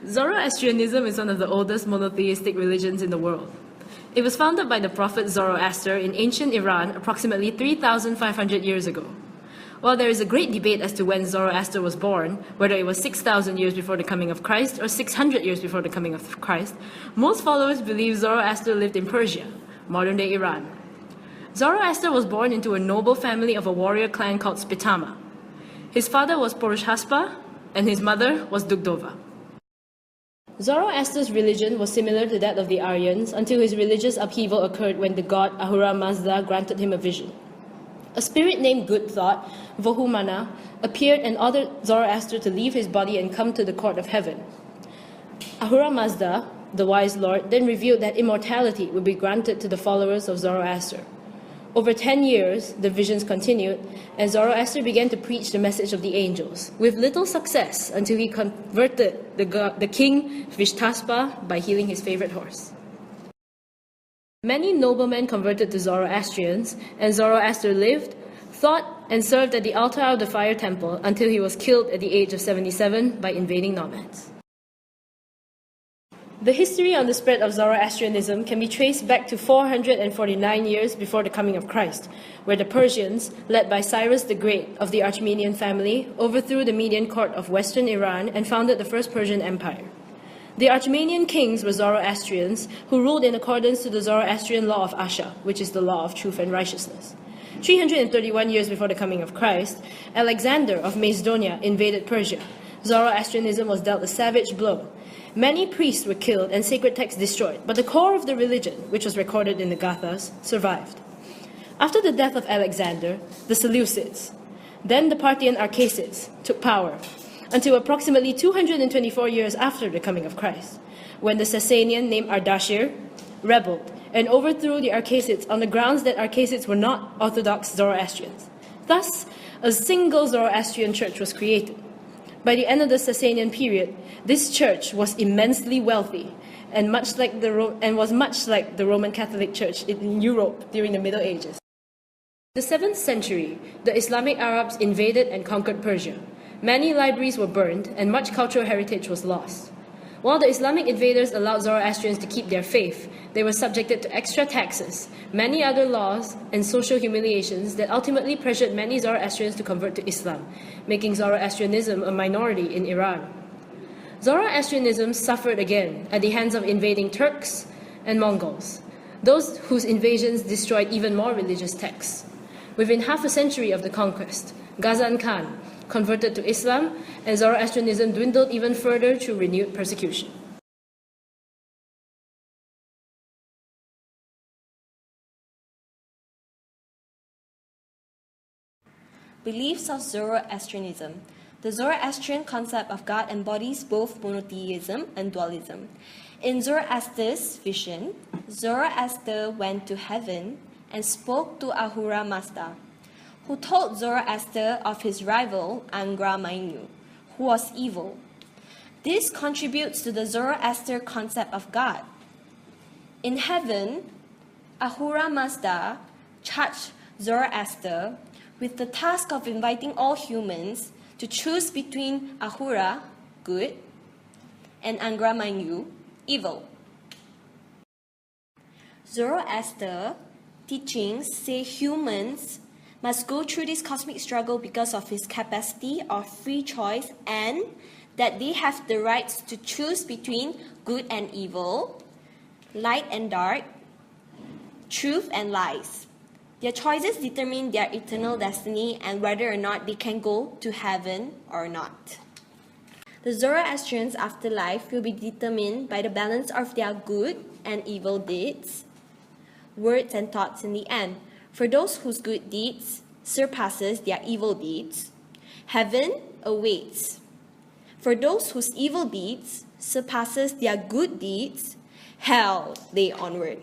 Zoroastrianism is one of the oldest monotheistic religions in the world. It was founded by the prophet Zoroaster in ancient Iran approximately 3,500 years ago. While there is a great debate as to when Zoroaster was born, whether it was 6,000 years before the coming of Christ or 600 years before the coming of Christ, most followers believe Zoroaster lived in Persia, modern-day Iran. Zoroaster was born into a noble family of a warrior clan called Spitama. His father was Purushaspa and his mother was Dugdova. Zoroaster's religion was similar to that of the Aryans until his religious upheaval occurred when the god Ahura Mazda granted him a vision. A spirit named Good Thought, Vohumana, appeared and ordered Zoroaster to leave his body and come to the court of heaven. Ahura Mazda, the wise lord, then revealed that immortality would be granted to the followers of Zoroaster. Over 10 years, the visions continued, and Zoroaster began to preach the message of the angels, with little success until he converted the king Vishtaspa by healing his favorite horse. Many noblemen converted to Zoroastrians, and Zoroaster lived, thought, and served at the altar of the fire temple until he was killed at the age of 77 by invading nomads. The history on the spread of Zoroastrianism can be traced back to 449 years before the coming of Christ, where the Persians, led by Cyrus the Great of the Achaemenian family, overthrew the Median court of western Iran and founded the First Persian Empire. The Achaemenian kings were Zoroastrians who ruled in accordance to the Zoroastrian law of Asha, which is the law of truth and righteousness. 331 years before the coming of Christ, Alexander of Macedonia invaded Persia. Zoroastrianism was dealt a savage blow. Many priests were killed and sacred texts destroyed, but the core of the religion, which was recorded in the Gathas, survived. After the death of Alexander, the Seleucids, then the Parthian Arsacids, took power, until approximately 224 years after the coming of Christ, when the Sasanian named Ardashir rebelled and overthrew the Arsacids on the grounds that Arsacids were not Orthodox Zoroastrians. Thus, a single Zoroastrian church was created. By the end of the Sasanian period, this church was immensely wealthy and was much like the Roman Catholic Church in Europe during the Middle Ages. In the 7th century, the Islamic Arabs invaded and conquered Persia. Many libraries were burned and much cultural heritage was lost. While the Islamic invaders allowed Zoroastrians to keep their faith, they were subjected to extra taxes, many other laws, and social humiliations that ultimately pressured many Zoroastrians to convert to Islam, making Zoroastrianism a minority in Iran. Zoroastrianism suffered again at the hands of invading Turks and Mongols, those whose invasions destroyed even more religious texts. Within half a century of the conquest, Ghazan Khan converted to Islam, and Zoroastrianism dwindled even further through renewed persecution. Beliefs of Zoroastrianism. The Zoroastrian concept of God embodies both monotheism and dualism. In Zoroaster's vision, Zoroaster went to heaven and spoke to Ahura Mazda, who told Zoroaster of his rival Angra Mainyu, who was evil. This contributes to the Zoroaster concept of God. In heaven, Ahura Mazda charged Zoroaster with the task of inviting all humans to choose between Ahura, good, and Angra Mainyu, evil. Zoroaster teachings say humans must go through this cosmic struggle because of his capacity of free choice and that they have the rights to choose between good and evil, light and dark, truth and lies. Their choices determine their eternal destiny and whether or not they can go to heaven or not. The Zoroastrians' afterlife will be determined by the balance of their good and evil deeds, words and thoughts in the end. For those whose good deeds surpasses their evil deeds, heaven awaits. For those whose evil deeds surpasses their good deeds, hell lay onward.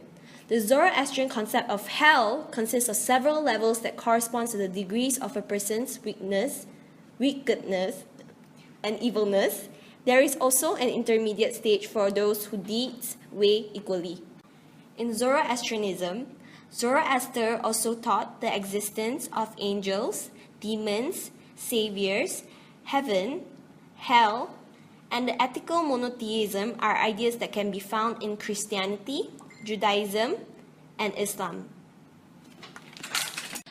The Zoroastrian concept of hell consists of several levels that correspond to the degrees of a person's wickedness, and evilness. There is also an intermediate stage for those whose deeds weigh equally. In Zoroastrianism, Zoroaster also taught the existence of angels, demons, saviors, heaven, hell, and the ethical monotheism are ideas that can be found in Christianity, Judaism, and Islam.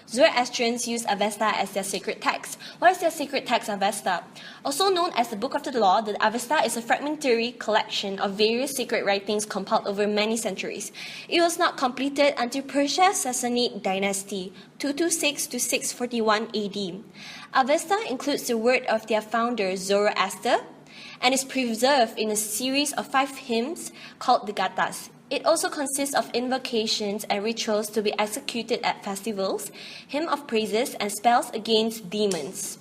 Zoroastrians use Avesta as their sacred text. What is their sacred text, Avesta? Also known as the Book of the Law, the Avesta is a fragmentary collection of various sacred writings compiled over many centuries. It was not completed until Persia's Sassanid dynasty, 226 to 641 AD. Avesta includes the word of their founder, Zoroaster, and is preserved in a series of 5 hymns called the Gathas. It also consists of invocations and rituals to be executed at festivals, hymn of praises, and spells against demons,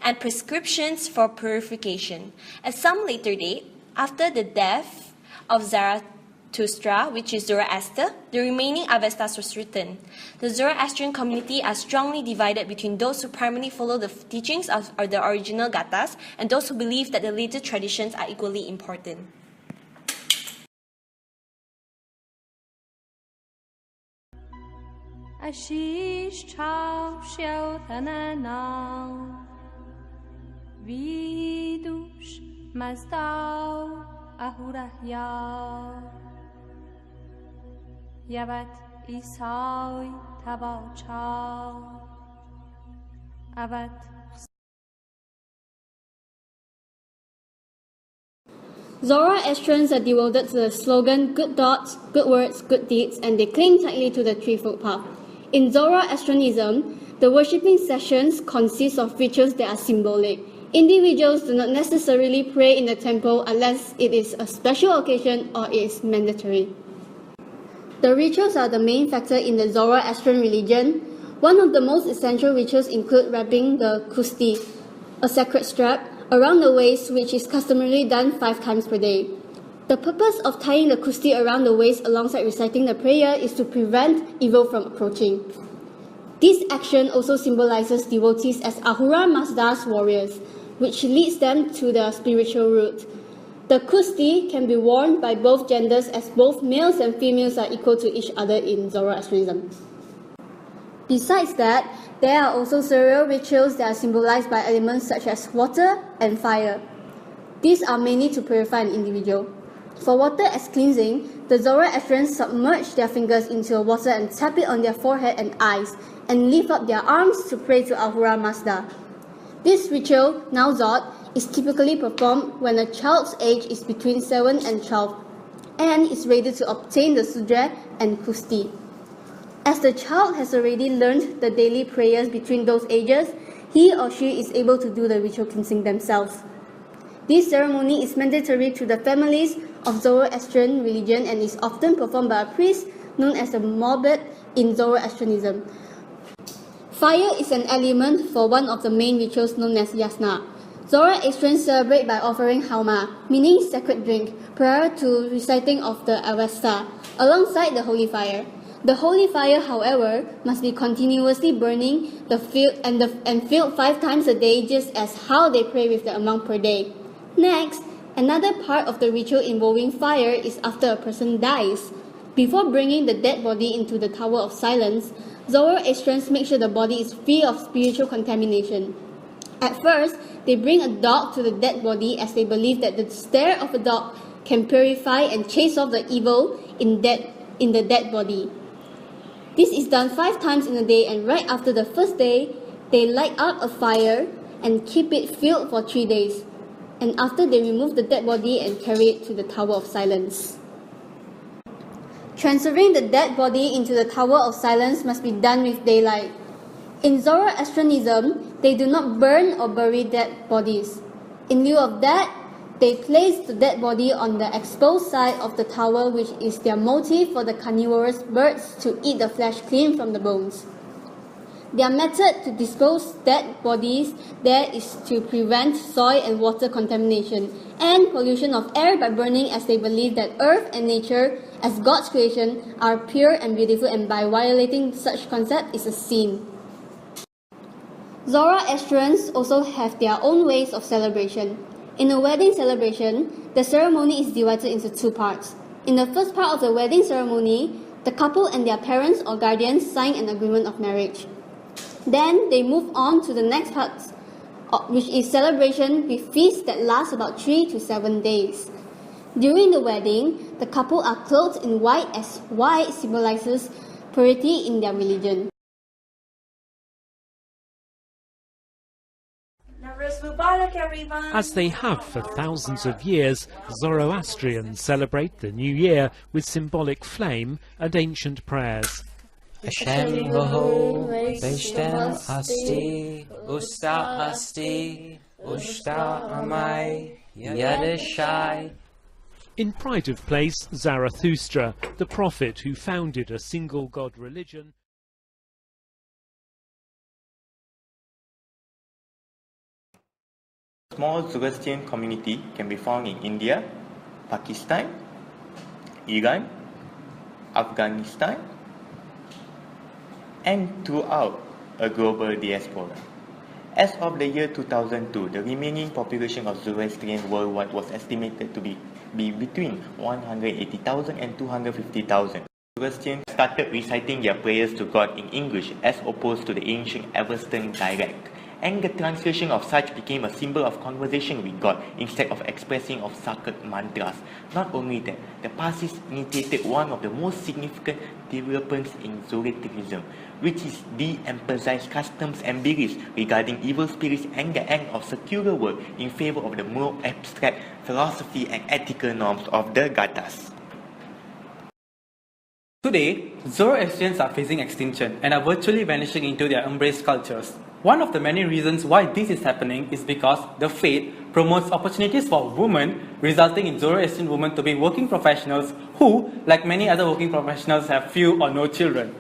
and prescriptions for purification. At some later date, after the death of Zarathustra, which is Zoroaster, the remaining Avestas was written. The Zoroastrian community are strongly divided between those who primarily follow the teachings of the original Gathas and those who believe that the later traditions are equally important. Ashish Chao Xiao Tananao Vidush Mazdao Ahurahya Yavat Isai Tabao Chao Avat. Zoroastrians are devoted to the slogan good thoughts, good words, good deeds, and they cling tightly to the threefold path. In Zoroastrianism, the worshipping sessions consist of rituals that are symbolic. Individuals do not necessarily pray in the temple unless it is a special occasion or it is mandatory. The rituals are the main factor in the Zoroastrian religion. One of the most essential rituals include wrapping the kusti, a sacred strap, around the waist, which is customarily done 5 times per day. The purpose of tying the kusti around the waist alongside reciting the prayer is to prevent evil from approaching. This action also symbolizes devotees as Ahura Mazda's warriors, which leads them to their spiritual root. The kusti can be worn by both genders as both males and females are equal to each other in Zoroastrianism. Besides that, there are also several rituals that are symbolized by elements such as water and fire. These are mainly to purify an individual. For water as cleansing, the Zoroastrians submerge their fingers into water and tap it on their forehead and eyes, and lift up their arms to pray to Ahura Mazda. This ritual, Nauzot, is typically performed when a child's age is between 7 and 12, and is ready to obtain the sudra and kusti. As the child has already learned the daily prayers between those ages, he or she is able to do the ritual cleansing themselves. This ceremony is mandatory to the families of Zoroastrian religion and is often performed by a priest known as a Mobed in Zoroastrianism. Fire is an element for one of the main rituals known as Yasna. Zoroastrians celebrate by offering hauma, meaning sacred drink, prior to reciting of the Avesta, alongside the holy fire. The holy fire, however, must be continuously burning and filled 5 times a day, just as how they pray with the amount per day. Next, another part of the ritual involving fire is after a person dies. Before bringing the dead body into the Tower of Silence, Zoroastrians make sure the body is free of spiritual contamination. At first, they bring a dog to the dead body as they believe that the stare of a dog can purify and chase off the evil in the dead body. This is done 5 times in a day, and right after the first day, they light up a fire and keep it filled for 3 days. And after, they remove the dead body and carry it to the Tower of Silence. Transferring the dead body into the Tower of Silence must be done with daylight. In Zoroastrianism, they do not burn or bury dead bodies. In lieu of that, they place the dead body on the exposed side of the tower, which is their motive for the carnivorous birds to eat the flesh clean from the bones. Their method to dispose dead bodies there is to prevent soil and water contamination and pollution of air by burning, as they believe that earth and nature, as God's creation, are pure and beautiful, and by violating such concept is a sin. Zoroastrians also have their own ways of celebration. In a wedding celebration, the ceremony is divided into 2 parts. In the first part of the wedding ceremony, the couple and their parents or guardians sign an agreement of marriage. Then they move on to the next part which is celebration with feasts that last about 3 to 7 days. During the wedding, the couple are clothed in white as white symbolizes purity in their religion. As they have for thousands of years, Zoroastrians celebrate the new year with symbolic flame and ancient prayers. Hashem Vaho, Veshtem Asti, Usta Asti, Usta Amai, Yadashai. In pride of place, Zarathustra, the prophet who founded a single god religion, Small Zoroastrian community can be found in India, Pakistan, Iran, Afghanistan, and throughout a global diaspora. As of the year 2002, the remaining population of Zoroastrians worldwide was estimated to be between 180,000 and 250,000. Zoroastrians started reciting their prayers to God in English as opposed to the ancient Avestan dialect, and the translation of such became a symbol of conversation with God instead of expressing of sacred mantras. Not only that, the Parsis initiated one of the most significant developments in Zoroastrianism, which is de-emphasize customs and beliefs regarding evil spirits and the end of secular world in favor of the more abstract philosophy and ethical norms of the Gathas. Today, Zoroastrians are facing extinction and are virtually vanishing into their embraced cultures. One of the many reasons why this is happening is because the faith promotes opportunities for women, resulting in Zoroastrian women to be working professionals who, like many other working professionals, have few or no children.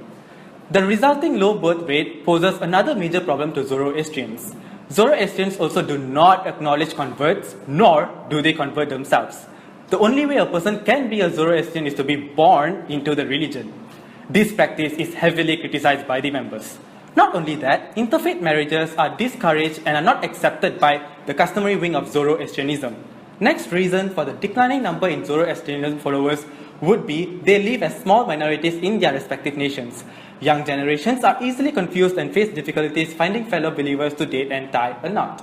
The resulting low birth rate poses another major problem to Zoroastrians. Zoroastrians also do not acknowledge converts, nor do they convert themselves. The only way a person can be a Zoroastrian is to be born into the religion. This practice is heavily criticized by the members. Not only that, interfaith marriages are discouraged and are not accepted by the customary wing of Zoroastrianism. Next reason for the declining number in Zoroastrianism followers would be they live as small minorities in their respective nations. Young generations are easily confused and face difficulties finding fellow believers to date and tie a knot.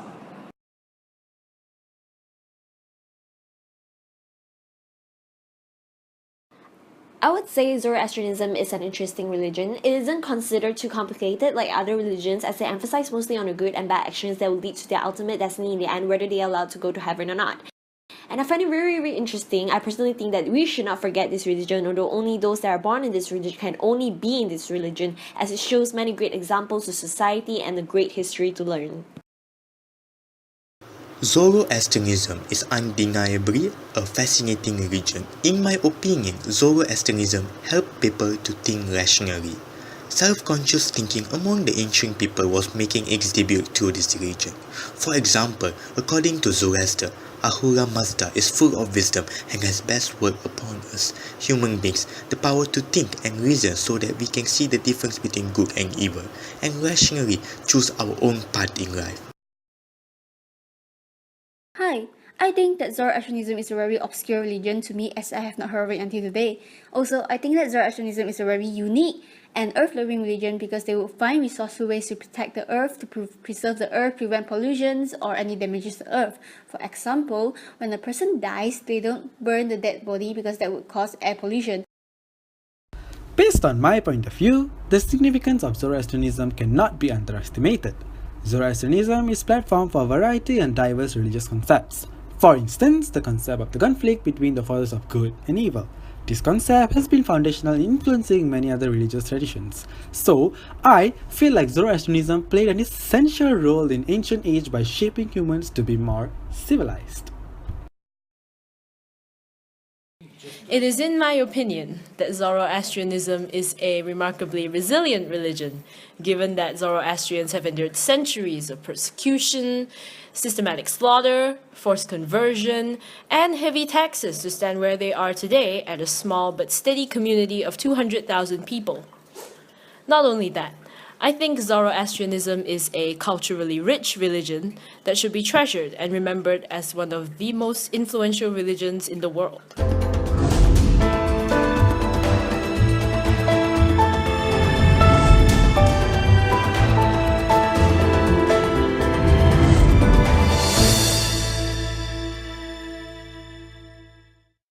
I would say Zoroastrianism is an interesting religion. It isn't considered too complicated like other religions, as they emphasize mostly on the good and bad actions that will lead to their ultimate destiny in the end, whether they are allowed to go to heaven or not. And I find it very, very interesting. I personally think that we should not forget this religion, although only those that are born in this religion can only be in this religion, as it shows many great examples of society and a great history to learn. Zoroastrianism is undeniably a fascinating religion. In my opinion, Zoroastrianism helped people to think rationally. Self-conscious thinking among the ancient people was making its debut through this religion. For example, according to Zoroaster, Ahura Mazda is full of wisdom and has bestowed upon us, human beings, the power to think and reason so that we can see the difference between good and evil, and rationally choose our own path in life. Hi, I think that Zoroastrianism is a very obscure religion to me, as I have not heard of it until today. Also, I think that Zoroastrianism is a very unique and earth-loving religion because they will find resourceful ways to protect the earth, to preserve the earth, prevent pollutions or any damages to the earth. For example, when a person dies, they don't burn the dead body because that would cause air pollution. Based on my point of view, the significance of Zoroastrianism cannot be underestimated. Zoroastrianism is a platform for a variety and diverse religious concepts. For instance, the concept of the conflict between the forces of good and evil. This concept has been foundational in influencing many other religious traditions. So, I feel like Zoroastrianism played an essential role in ancient age by shaping humans to be more civilized. It is in my opinion that Zoroastrianism is a remarkably resilient religion, given that Zoroastrians have endured centuries of persecution, systematic slaughter, forced conversion, and heavy taxes to stand where they are today at a small but steady community of 200,000 people. Not only that, I think Zoroastrianism is a culturally rich religion that should be treasured and remembered as one of the most influential religions in the world.